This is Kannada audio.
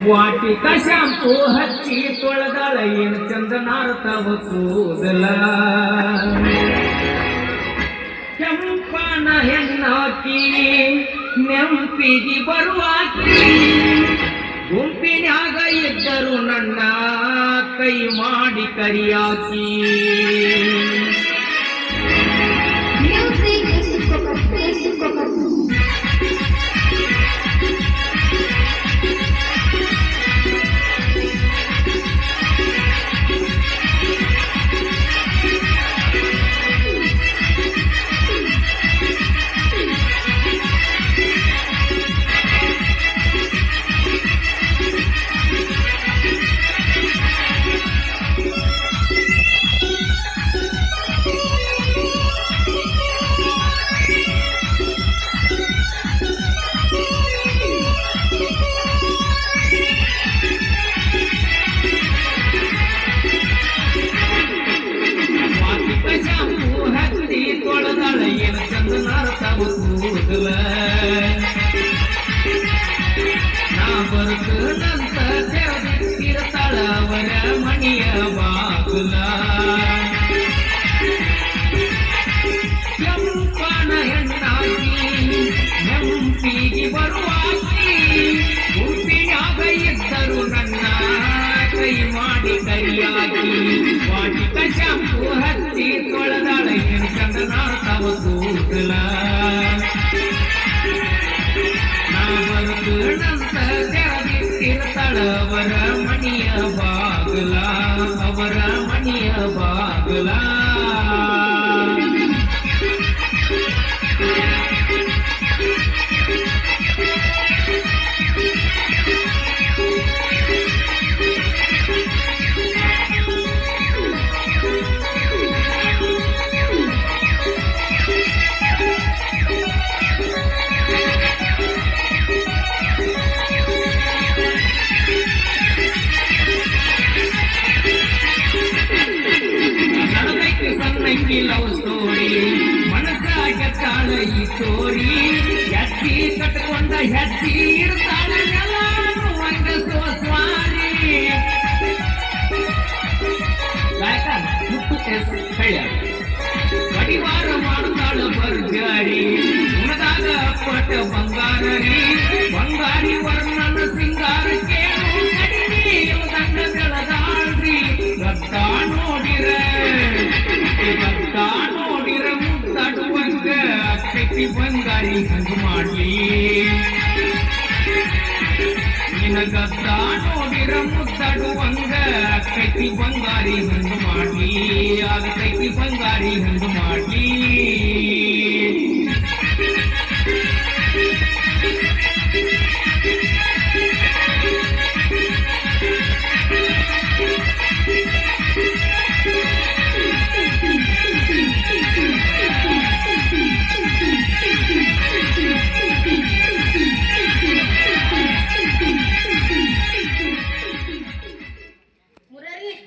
ವಾಟಿಕ ಶಾಂಪೂ ಹಚ್ಚಿ ತೊಳೆದಾಳ ಏನು ಚಂದ ನಾರ್ತಾವ ಕೂದಲ ಕೆಂಪನ ಹೆಣ್ಣಾಕಿ ನೆಂಪಿಗೆ ಬರುವಾಕಿ ಗುಂಪಿನ್ಯಾಗ ಇದ್ದರು ನನ್ನ ಕೈ ಮಾಡಿ ಕರಿಯಾಕಿ ಕೂದಲ ನಾ ಬರುತ್ತನಂತ ತೆರೆದಿರ್ತಾಳ ಅವರ ಮಣಿಯ ಬಾಗುಲ ಕೆಂಪನ ಹೆಣ್ಣಾಗಿ ನೆಂಪಿಗೆ ಬರುವಾಕಿ ಗುಂಪಿನಾಗ ಇದ್ದರು ನನ್ನ ಕೈ ಮಾಡಿ ಕರಿಯಾಕಿ ವಾಟಿಕ ಶಾಂಪೂ ಹಚ್ಚಿ ತೊಳೆದಾಳ ಏನು ಚಂದ ನಾಡ್ತಾವ ಕೂದಲ ನಾ ಬರುತ್ತನಂತ ತೆರೆದಿರ್ತಾಳ ಅವರ ಮಣಿಯ ಬಾಗಲ ಅವರ ಮಣಿಯ ಬಾಗಲ ಲವ್ ಸ್ಟೋರಿ ಮನಸ್ಸಾಗ ತಾಳ ಈ ಸ್ಟೋರಿ ಹೆಜ್ಜಿ ಕಟ್ಕೊಂಡ ಹೆಜ್ಜಿ ಇರ್ತಾಳ ಎಲ್ಲಾನು ಒಂದ ಸೋಸ್ವಾರಿ ಗಾಯಕ ಮುತ್ತು ಎಸ್ ಹಳ್ಳ ಕಡಿವಾರ ಮಾಡ್ತಾಳ ಬರ್ಜಾರಿ ಉಣದಾಗ ಪಟ ಬಂಗಾರಿ ಬಂಗಾರಿ ವರ್ಣನ ಸಿಂಗಾರ ಕೇಳು ಕಡಿಮೆ ದಂಡ ಬೆಳದಾಳ್ರಿ ರಕ್ತ ನೋಡಿರ ನೋಡಿರ ಮುದ್ದಾಡುವಂಗ ಅಕ್ಕಿ ಬಂಗಾರಿ ಹಂಗ ಮಾಡ್ಲಿ ನಿನಗತ್ತ ನೋಡಿರ ಮುದ್ದಾಡುವಂಗ ಅಕ್ಕಿ ಬಂಗಾರಿ ಹಂಗ ಮಾಡ್ಲಿ ಆಗತೈತಿ ಬಂಗಾರಿ ಹಂಗ ಮಾಡ್ಲಿ